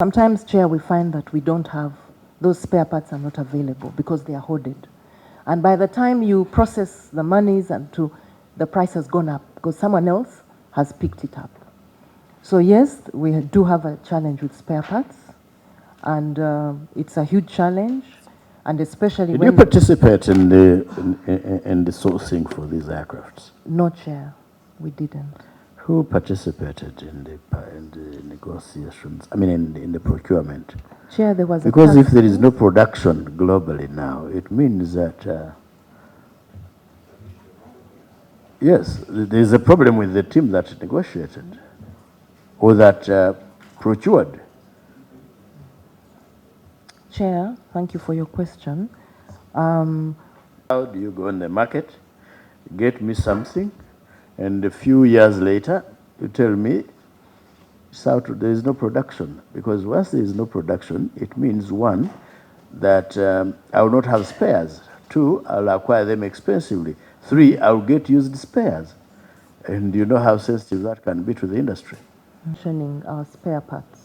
Sometimes, Chair, we find that we don't have, those spare parts are not available because they are hoarded. And by the time you process the monies the price has gone up because someone else has picked it up. So yes, we do have a challenge with spare parts, and it's a huge challenge, and especially Did you participate in the sourcing for these aircrafts? No, Chair, we didn't. Who participated in the negotiations? I mean, in the procurement? Chair, there was because if there is no production globally now, it means that yes, there is a problem with the team that negotiated or that procured. Chair, thank you for your question. How do you go on the market, get me something, and a few years later, you tell me there is no production? Because once there is no production, it means, one, that I will not have spares. Two, I'll acquire them expensively. Three, I'll get used spares. And you know how sensitive that can be to the industry. Mentioning our spare parts.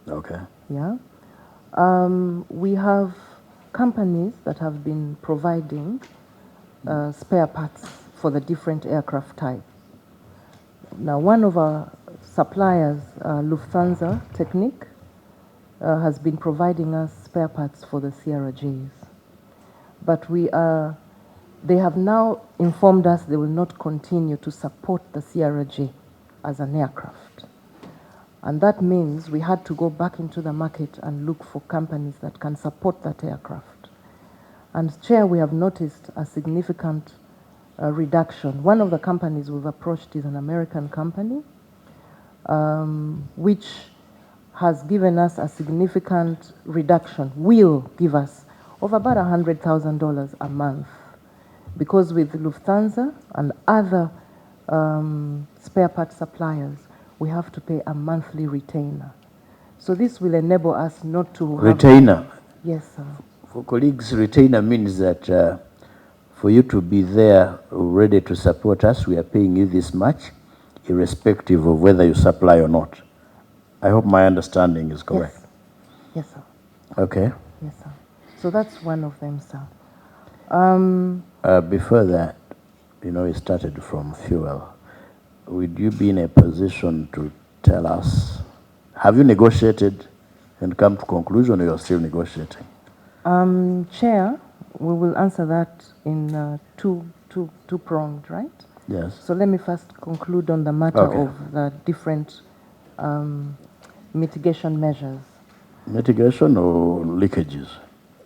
Okay. Yeah. We have companies that have been providing spare parts for the different aircraft types. Now, one of our suppliers, Lufthansa Technique, has been providing us spare parts for the CRJs. But they have now informed us they will not continue to support the CRJ as an aircraft. And that means we had to go back into the market and look for companies that can support that aircraft. And Chair, we have noticed a significant reduction. One of the companies we've approached is an American company, which has given us a significant reduction, will give us of about $100,000 a month. Because with Lufthansa and other spare part suppliers, we have to pay a monthly retainer. So this will enable us not to retainer. Yes, sir. For colleagues, retainer means that for you to be there ready to support us, we are paying you this much, irrespective of whether you supply or not. I hope my understanding is correct. Yes, yes, sir. Okay. Yes, sir. So that's one of them, sir. Before that, you know, it started from fuel. Would you be in a position to tell us, have you negotiated and come to conclusion, or you're still negotiating? Chair, we will answer that in two-pronged, right? Yes. So let me first conclude on the matter of the different mitigation measures. Mitigation or leakages?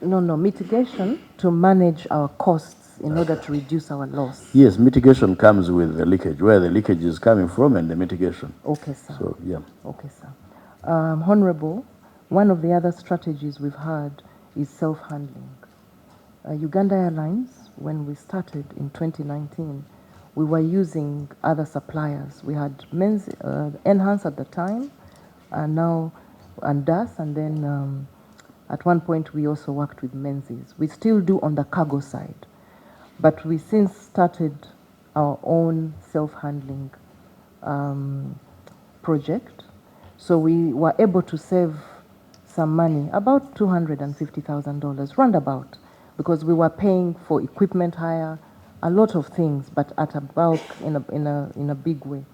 No, mitigation to manage our costs in order to reduce our loss. Yes, mitigation comes with the leakage, where the leakage is coming from and the mitigation. Okay, sir. So, yeah. Okay, sir. Honorable, one of the other strategies we've had is self-handling. Uganda Airlines, when we started in 2019, we were using other suppliers. We had Enhance at the time, and now DAS, and then at one point we also worked with Menzies. We still do on the cargo side, but we since started our own self-handling project. So we were able to save some money, about $250,000, roundabout, because we were paying for equipment hire, a lot of things, but at a bulk in a big way.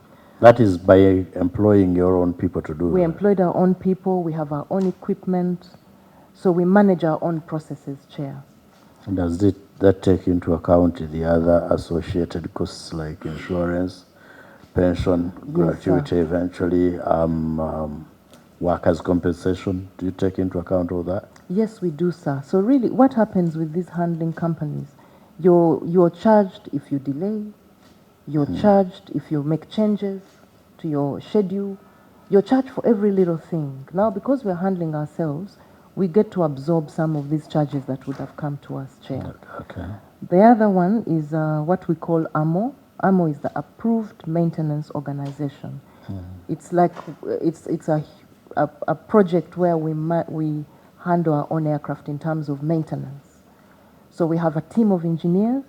That is by employing your own people to do We that. employed our own people, we have our own equipment, so we manage our own processes, Chair. And does that take into account the other associated costs like insurance, pension, gratuity, eventually, workers' compensation? Do you take into account all that? Yes, we do, sir. So really, what happens with these handling companies? You're charged if you delay, you're charged if you make changes to your schedule, you're charged for every little thing. Now, because we're handling ourselves, we get to absorb some of these charges that would have come to us, Chair. Okay. The other one is what we call AMO. AMO is the Approved Maintenance Organization. It's like it's a project where we handle our own aircraft in terms of maintenance. So we have a team of engineers.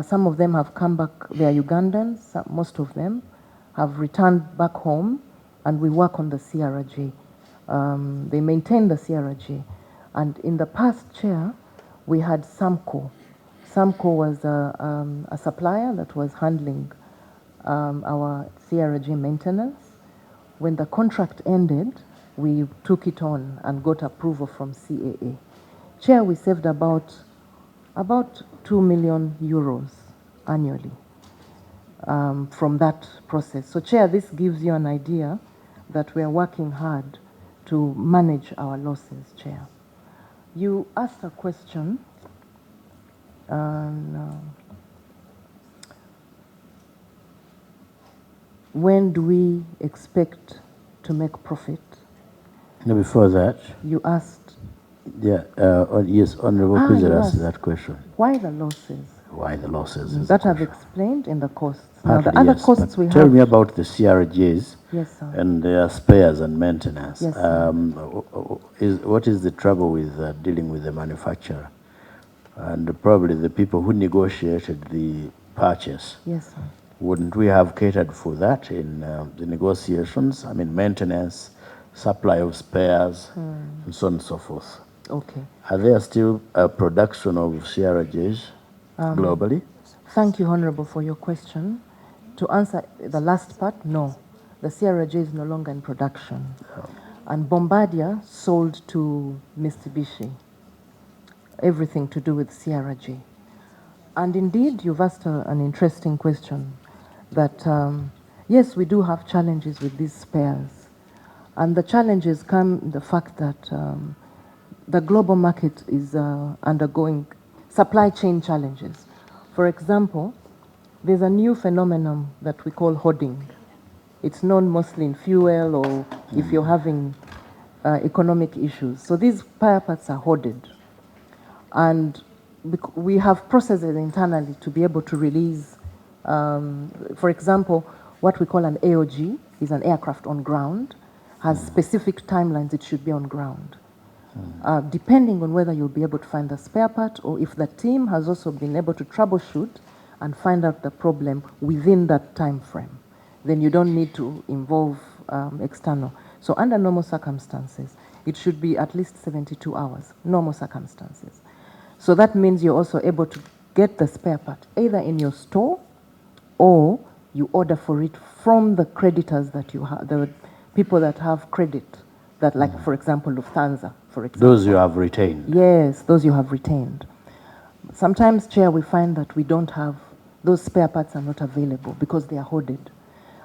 Some of them have come back, they are Ugandans, most of them have returned back home, and we work on the CRJ. They maintain the CRG. And in the past, Chair, we had Samco. Samco was a supplier that was handling our CRG maintenance. When the contract ended, we took it on and got approval from CAA. Chair, we saved about 2 million euros annually from that process. So, Chair, this gives you an idea that we are working hard to manage our losses, Chair. You asked a question on when do we expect to make profit? No, before that, You asked. yeah, yes, Honorable Kuzera asked that question. Why the losses? Why the losses? That I've explained in the costs. Partly, now, the other yes, costs we have. Tell me about the CRGs. Yes, sir. And their spares and maintenance. Yes, sir. What is the trouble with dealing with the manufacturer? And probably the people who negotiated the purchase. Yes, sir. Wouldn't we have catered for that in the negotiations? I mean, maintenance, supply of spares, and so on and so forth. Okay. Are there still a production of CRGs globally? Thank you, Honorable, for your question. To answer the last part, no. The CRG is no longer in production. And Bombardier sold to Mitsubishi everything to do with CRG. And indeed, you've asked an interesting question that, yes, we do have challenges with these spares. And the challenges come in the fact that the global market is undergoing supply chain challenges. For example, there's a new phenomenon that we call hoarding. It's known mostly in fuel or if you're having economic issues. So these spare parts are hoarded. And we have processes internally to be able to release, for example, what we call an AOG is an aircraft on ground, has specific timelines it should be on ground. Depending on whether you'll be able to find the spare part or if the team has also been able to troubleshoot and find out the problem within that time frame, then you don't need to involve external. So under normal circumstances, it should be at least 72 hours, normal circumstances. So that means you're also able to get the spare part either in your store or you order for it from the creditors that you have, the people that have credit, that like, for example, Lufthansa, for example. Those you have retained? Yes, those you have retained. Sometimes, Chair, we find that we don't have, those spare parts are not available because they are hoarded.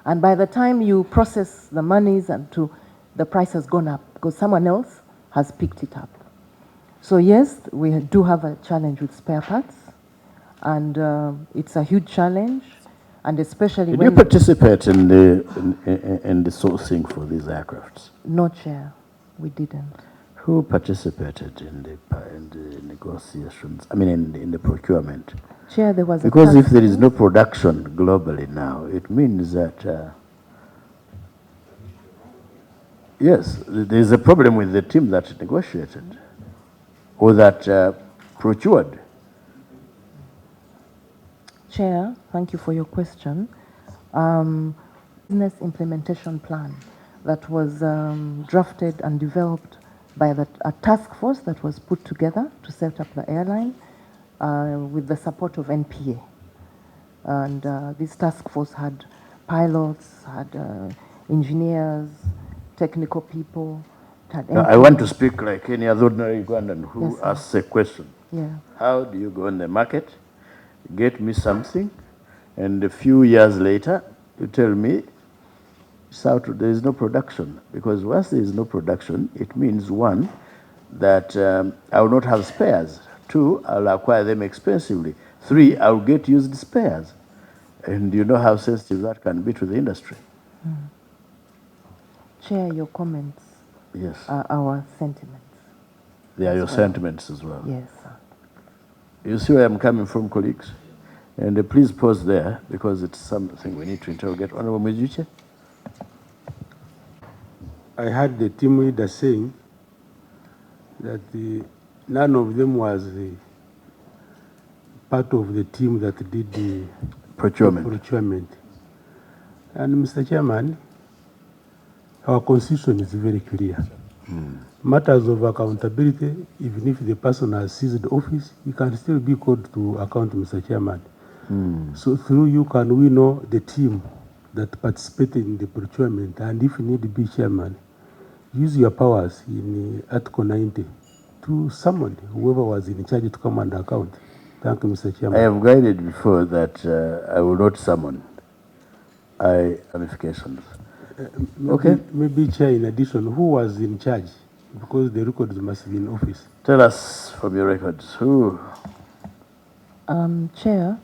And by the time you process the monies and the price has gone up because someone else has picked it up. So yes, we do have a challenge with spare parts, and it's a huge challenge, and especially Did you participate in the sourcing for these aircrafts? No, Chair, we didn't. Who participated in the negotiations? I mean, in the procurement? Chair, there was because if there is no production globally now, it means that yes, there is a problem with the team that negotiated or that procured. Chair, thank you for your question. Business implementation plan that was drafted and developed by a task force that was put together to set up the airline with the support of NPA. And this task force had pilots, had engineers, technical people. I want to speak like any other ordinary Ugandan who asks a question. Yeah. How do you go in the market, get me something, and a few years later, you tell me there is no production? Because once there is no production, it means, one, that I will not have spares. Two, I'll acquire them expensively. Three, I'll get used spares. And you know how sensitive that can be to the industry. Chair, your comments are our sentiments. They are your sentiments as well. Yes, sir. You see where I'm coming from, colleagues? And please pause there, because it's something we need to interrogate. Honorable Mizuche? I heard the team leader saying that none of them was part of the team that did the procurement. And Mr. Chairman, our constitution is very clear. Matters of accountability, even if the person has seized office, he can still be called to account, Mr. Chairman. So through you, can we know the team that participated in the procurement, and if need be, Chairman, use your powers in Article 90 to summon whoever was in charge to come and account. Thank you, Mr. I Chairman. have guided before that I will not summon ramifications. Okay. Maybe, Chair, in addition, who was in charge? Because the records must be in office. Tell us from your records who. Chair,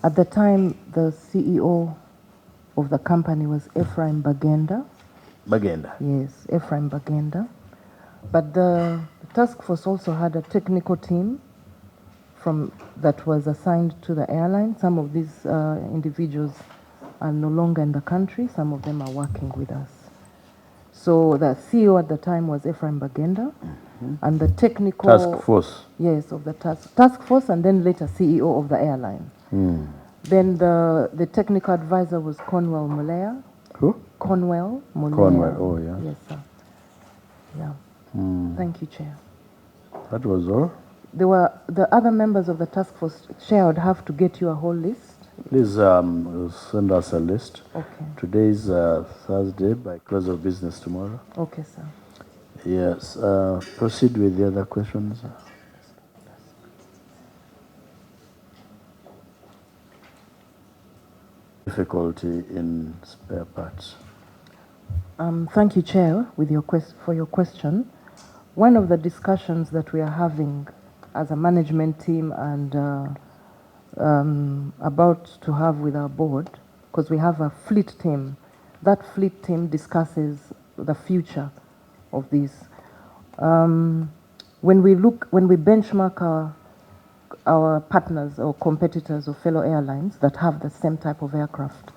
at the time, the CEO of the company was Ephraim Bagenda. Bagenda. Yes, Ephraim Bagenda. But the task force also had a technical team that was assigned to the airline. Some of these individuals are no longer in the country. Some of them are working with us. So the CEO at the time was Ephraim Bagenda, and the technical Task force. Yes, of the task force, and then later CEO of the airline. Then the technical advisor was Conwell Mulea. Who? Conwell Mulea. Conwell, oh yeah. Yes, sir. Yeah. Thank you, Chair. That was all. There were the other members of the task force. Chair, I would have to get you a whole list. Please send us a list. Okay. Today is Thursday, by close of business tomorrow. Okay, sir. Yes. Proceed with the other questions. Difficulty in spare parts. Thank you, Chair, with your for your question. One of the discussions that we are having as a management team and about to have with our board, because we have a fleet team. That fleet team discusses the future of this. When we benchmark our partners or competitors or fellow airlines that have the same type of aircraft,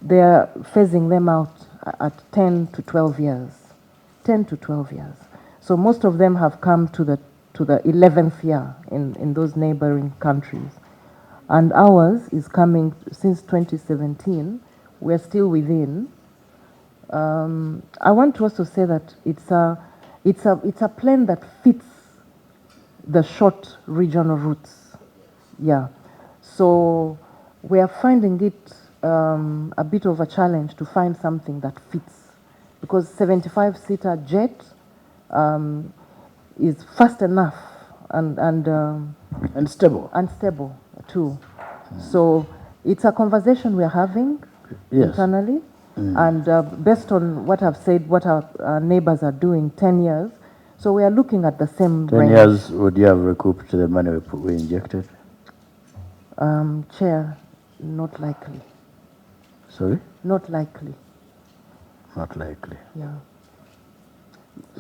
they are phasing them out at 10 to 12 years. 10 to 12 years. So most of them have come to the 11th year in those neighboring countries. And ours is coming since 2017. We're still within. I want to also say that it's a plane that fits the short regional routes. Yeah. So we are finding it a bit of a challenge to find something that fits, because 75-seater jet is fast enough and stable. And stable too. So it's a conversation we're having internally, and based on what I've said, what our neighbors are doing, 10 years. So we are looking at the same 10 range. years, would you have recouped the money we injected? Chair, not likely. Sorry? Not likely. Not likely. Yeah.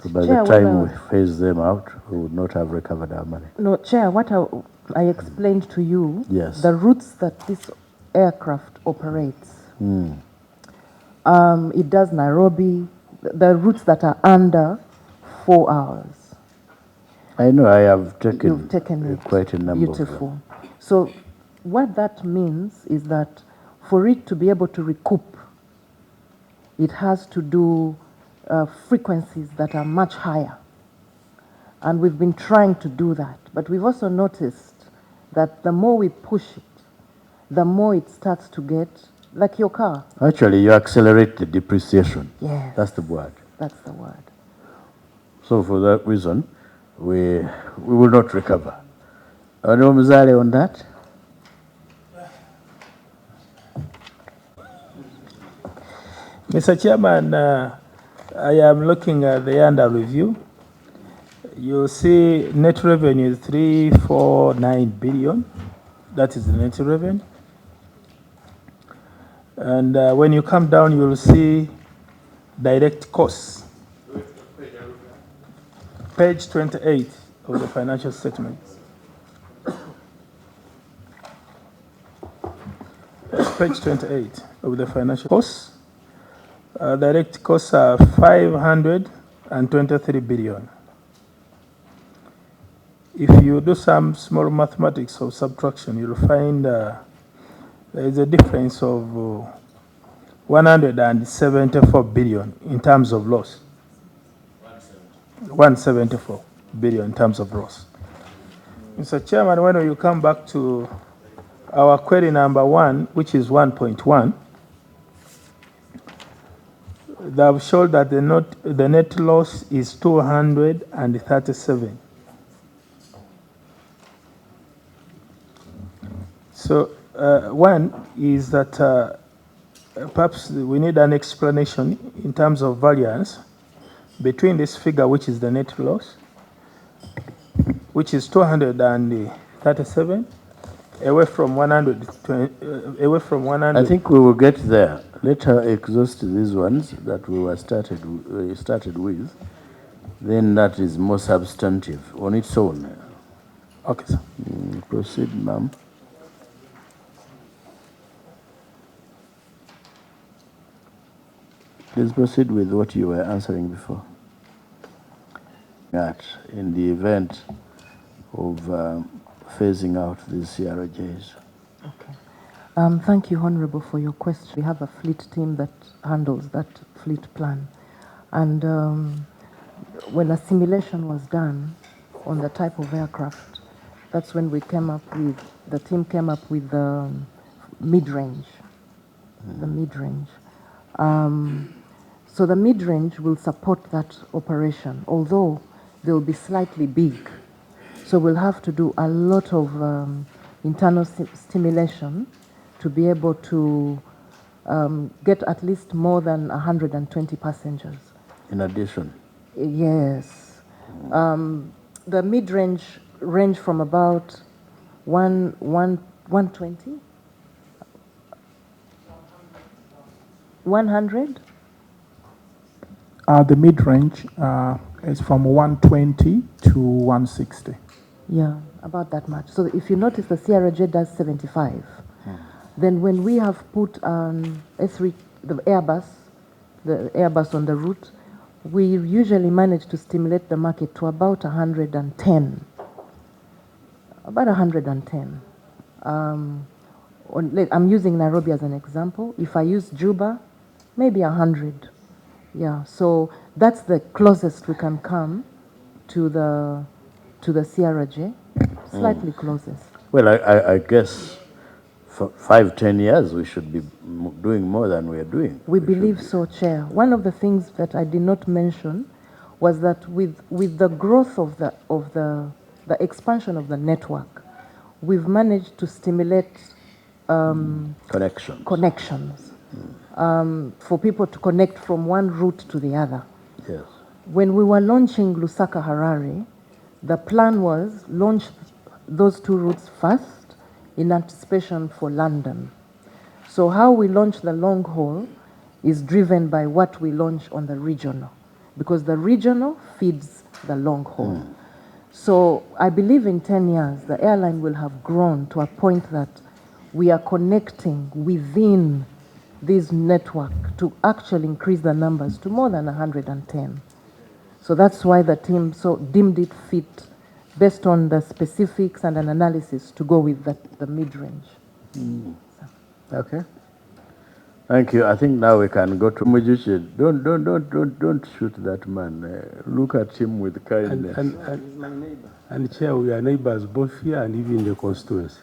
So by Chair, the time we phase them out, we would not have recovered our money. No, Chair, what I explained to you, Yes. the routes that this aircraft operates. It does Nairobi, the routes that are under 4 hours. I know, I have taken, You've taken it. quite a number of them. Beautiful. So what that means is that for it to be able to recoup, it has to do frequencies that are much higher. And we've been trying to do that. But we've also noticed that the more we push it, the more it starts to get like your car. Actually, you accelerate the depreciation. Yes. That's the word. That's the word. So for that reason, we will not recover. Honorable Mzale on that? Mr. Chairman, I am looking at the under review. You see net revenue is 349 billion. That is the net revenue. And when you come down, you will see direct costs. Page 28 of the financial statement. Page 28 of the financial costs. Direct costs are 523 billion. If you do some small mathematics of subtraction, you'll find there is a difference of 174 billion in terms of loss. 174 billion in terms of loss. Mr. Chairman, when you come back to our query number 1, which is 1.1, they have shown that the net loss is 237. So one is that perhaps we need an explanation in terms of variance between this figure, which is the net loss, which is 237, away from 100. Away from 100. I think we will get there. Let her exhaust these ones that we were started with. Then that is more substantive on its own. Okay, sir. Proceed, ma'am. Please proceed with what you were answering before. That in the event of phasing out these CRJs. Okay. Thank you, Honorable, for your question. We have a fleet team that handles that fleet plan. And when a simulation was done on the type of aircraft, that's when the team came up with the mid-range. The mid-range. So the mid-range will support that operation, although they'll be slightly big. So we'll have to do a lot of internal stimulation to be able to get at least more than 120 passengers. In addition? Yes. The mid-range range from about 120? 100? The mid-range is from 120 to 160. Yeah, about that much. So if you notice, the CRJ does 75. Then when we have put A3, the Airbus on the route, we usually manage to stimulate the market to about 110. About 110. I'm using Nairobi as an example. If I use Juba, maybe 100. Yeah, so that's the closest we can come to the CRJ, slightly closest. Well, I guess for 5-10 years we should be doing more than we are doing. We believe so, Chair. One of the things that I did not mention was that with the growth of the expansion of the network, we've managed to stimulate connections. For people to connect from one route to the other. Yes. When we were launching Lusaka Harare, the plan was launch those two routes first in anticipation for London. So how we launch the long haul is driven by what we launch on the regional, because the regional feeds the long haul. So I believe in 10 years, the airline will have grown to a point that we are connecting within this network to actually increase the numbers to more than 110. So that's why the team deemed it fit, based on the specifics and an analysis, to go with the mid-range. Okay. Thank you. I think now we can go to Mujichi. Don't shoot that man. Look at him with kindness. And Chair, we are neighbors both here and even in the constituency.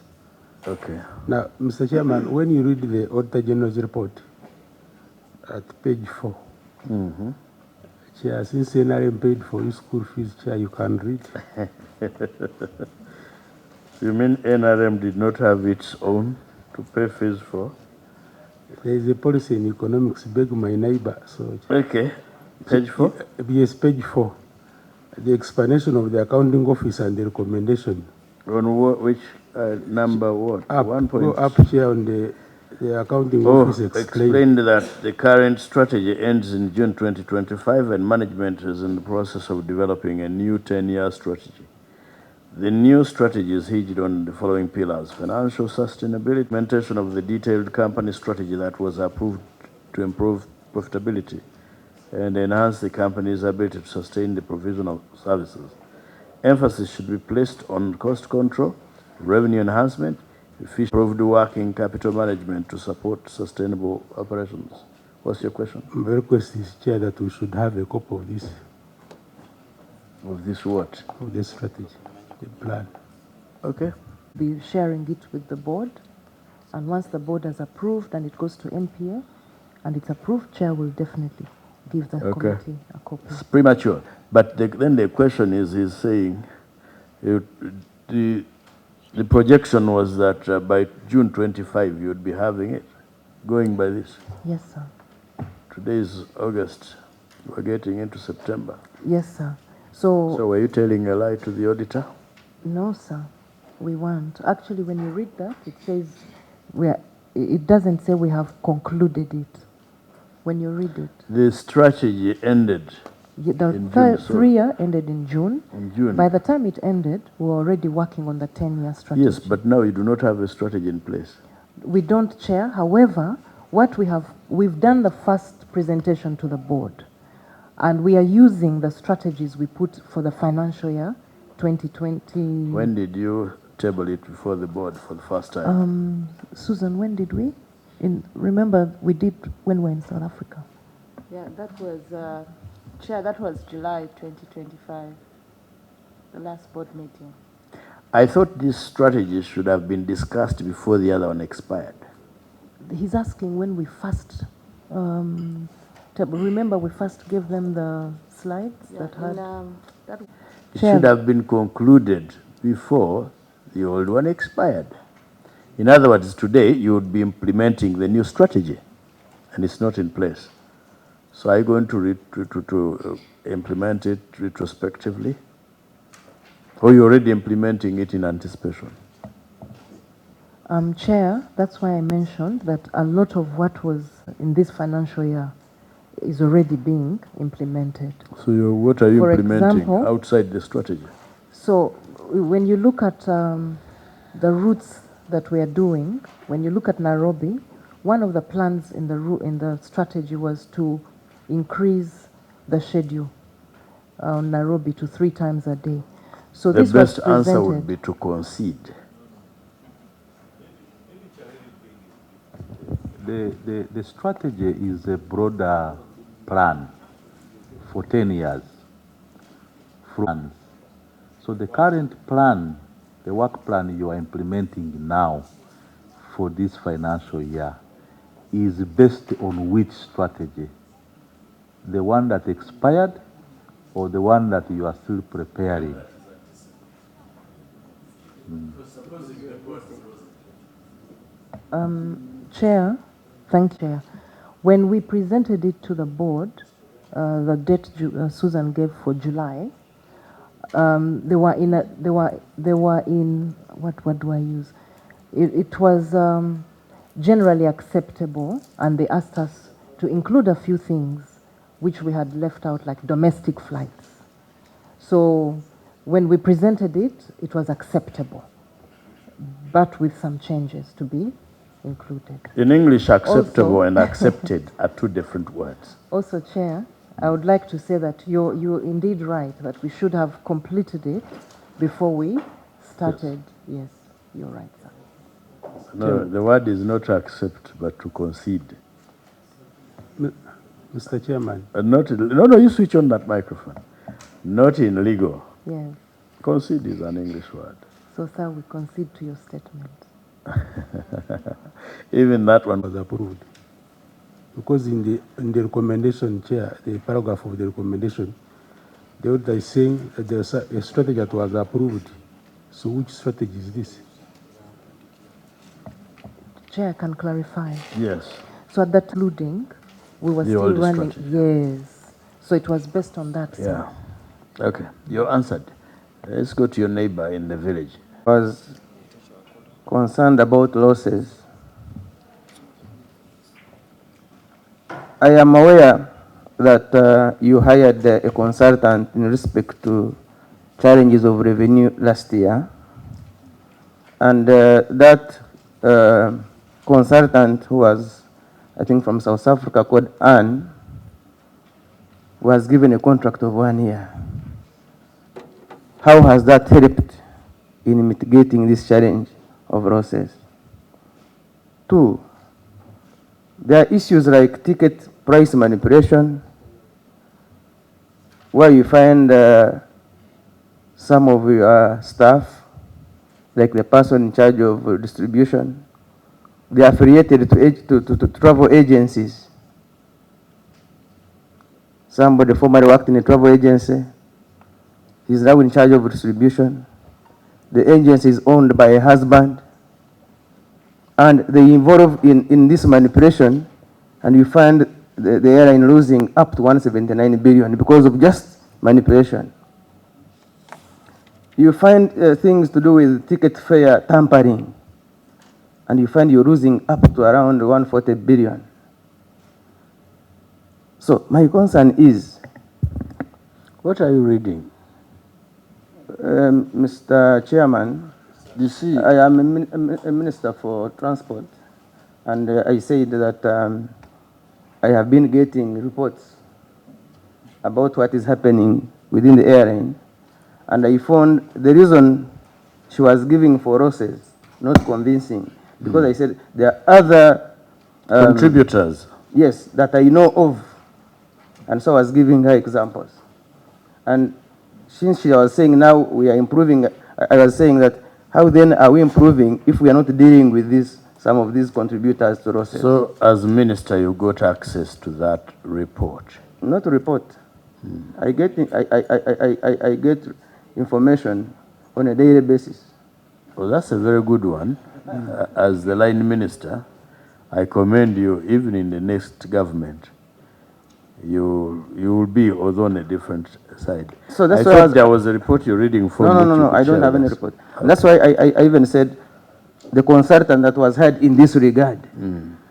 Okay. Now, Mr. Chairman, when you read the Auditor General's report at page 4, Chair, since NRM paid for your school fees, Chair, you can read. You mean NRM did not have its own to pay fees for? There is a policy in economics, beg my neighbor. So, Okay. Page 4? Yes, page 4. The explanation of the accounting office and the recommendation. On which number what? Up, 1 go point. up here on the accounting office explained that the current strategy ends in June 2025 and management is in the process of developing a new 10-year strategy. The new strategy is hinged on the following pillars: financial sustainability, implementation of the detailed company strategy that was approved to improve profitability and enhance the company's ability to sustain the provision of services. Emphasis should be placed on cost control, revenue enhancement, efficient improved working capital management to support sustainable operations. What's your question? My request is, Chair, that we should have a copy of this. of this what? of the strategy, the plan. Okay. Be sharing it with the board, and once the board has approved and it goes to NPA and it's approved, Chair will definitely give the Okay. committee a copy. It's premature. But then the question is, he's saying the projection was that by June 25 you would be having it, going by this. Yes, sir. Today is August. We're getting into September. Yes, sir. So So were you telling a lie to the auditor? no, sir, we weren't. Actually, when you read that, it says it doesn't say we have concluded it. When you read it, The strategy ended the in June, so 3-year ended in June. in June. By the time it ended, we were already working on the 10-year strategy. Yes, but now you do not have a strategy in place. We don't, Chair. However, what we've done the first presentation to the board, and we are using the strategies we put for the financial year 2020. When did you table it before the board for the first time? Susan, when did we? Remember, we did when we were in South Africa. Yeah, that was, Chair, that was July 2025, the last board meeting. I thought this strategy should have been discussed before the other one expired. He's asking when we first. Remember, we first gave them the slides that had. That, It Chair. should have been concluded before the old one expired. In other words, today you would be implementing the new strategy, and it's not in place. So are you going to implement it retrospectively? Or you're already implementing it in anticipation? Chair, that's why I mentioned that a lot of what was in this financial year is already being implemented. So what are you For implementing example, outside the strategy? So when you look at the routes that we are doing, when you look at Nairobi, one of the plans in the strategy was to increase the schedule on Nairobi to 3 times a day. So The this was best answer would presented. be to concede. The strategy is a broader plan for 10 years. So the current plan, the work plan you are implementing now for this financial year is based on which strategy? The one that expired or the one that you are still preparing? Chair, thank you, Chair. When we presented it to the board, the date Susan gave for July, they were in what do I use? It was generally acceptable, and they asked us to include a few things which we had left out, like domestic flights. So when we presented it, it was acceptable, but with some changes to be included. In English, acceptable Also- and accepted are two different words. Also, Chair, I would like to say that you're indeed right, that we should have completed it before we started. Yes, you're right, sir. No, the word is not to accept, but to concede. Mr. Chairman, No, you switch on that microphone. Not in legal. Yes. Concede is an English word. So, sir, we concede to your statement. Even that one. was approved. Because in the recommendation, Chair, the paragraph of the recommendation, the auditor is saying that there's a strategy that was approved. So which strategy is this? Chair, I can clarify. Yes. So at that including, we were The still old running. strategy. Yes. So it was based on that, sir. Yeah. Okay. You're answered. Let's go to your neighbor in the village. Was concerned about losses. I am aware that you hired a consultant in respect to challenges of revenue last year, and that consultant, who was, I think, from South Africa, called Anne, was given a contract of 1 year. How has that helped in mitigating this challenge of losses? 2, there are issues like ticket price manipulation, where you find some of your staff, like the person in charge of distribution, they are affiliated to travel agencies. Somebody formerly worked in a travel agency. He's now in charge of distribution. The agency is owned by a husband. And they involve in this manipulation, and you find the airline losing up to 179 billion because of just manipulation. You find things to do with ticket fare tampering, and you find you're losing up to around 140 billion. So my concern is, What are you reading? Mr. Chairman, You see, I am a minister for transport, and I said that I have been getting reports about what is happening within the airline, and I found the reason she was giving for losses not convincing, because I said there are other contributors. yes, that I know of, and so I was giving her examples. And since she was saying now we are improving, I was saying that how then are we improving if we are not dealing with this, some of these contributors to losses? So, as minister, you got access to that report. Not report. I get information on a daily basis. Well, that's a very good one. As the line minister, I commend you. Even in the next government, you will be, although on a different side. So that's I why thought there was a report you're reading from. No, I don't have any report. And that's why I even said the consultant that was hired in this regard.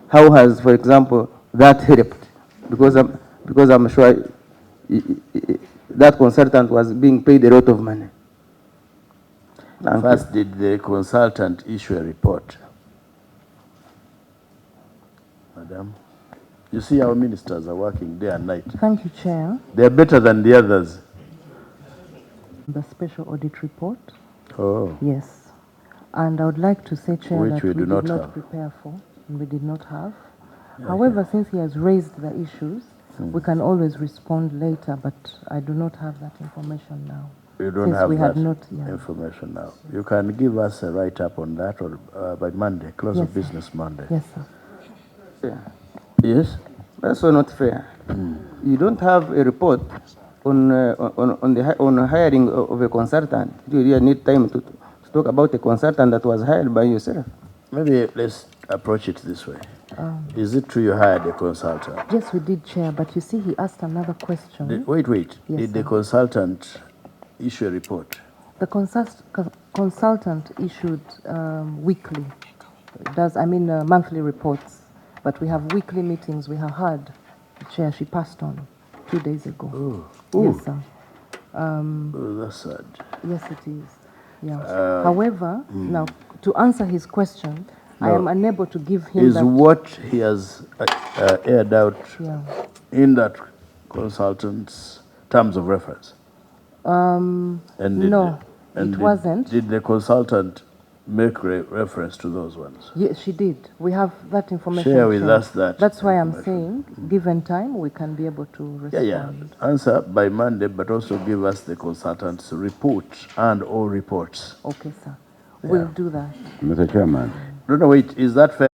How has, for example, that helped? Because I'm sure that consultant was being paid a lot of money. First, did the consultant issue a report? Madam, you see our ministers are working day and night. Thank you, Chair. They are better than the others. The special audit report. Oh. Yes. And I would like to say, Chair, Which that we we do did not not have. prepare for, and we did not have. However, since he has raised the issues, we can always respond later, but I do not have that information now. You don't Since have we had that not, yeah. information now. You can give us a write-up on that or by Monday, close Yes, of sir. business Monday. Yes, sir. Yeah. Yes? That's so not fair. You don't have a report on hiring of a consultant. You really need time to talk about a consultant that was hired by yourself. Maybe let's approach it this way. Is it true you hired a consultant? Yes, we did, Chair, but you see, he asked another question. Wait. Yes, Did the sir. consultant issue a report? The consultant issued weekly, monthly reports, but we have weekly meetings. We have had the Chair, she passed on 2 days ago. Oh. Yes, sir. Oh, that's sad. Yes, it is. Yeah. However, now to answer his question, I am unable to give him Is that. what he has aired out Yeah. in that consultant's terms of reference? And No, it wasn't. Did the consultant make reference to those ones? Yes, she did. We have that information. Share with Chair. us that That's why I'm information. saying, given time, we can be able to respond. Yeah. Answer by Monday, but also give us the consultant's report and all reports. Okay, sir. We'll do that. Mr. Chairman. No, wait. Is that fair?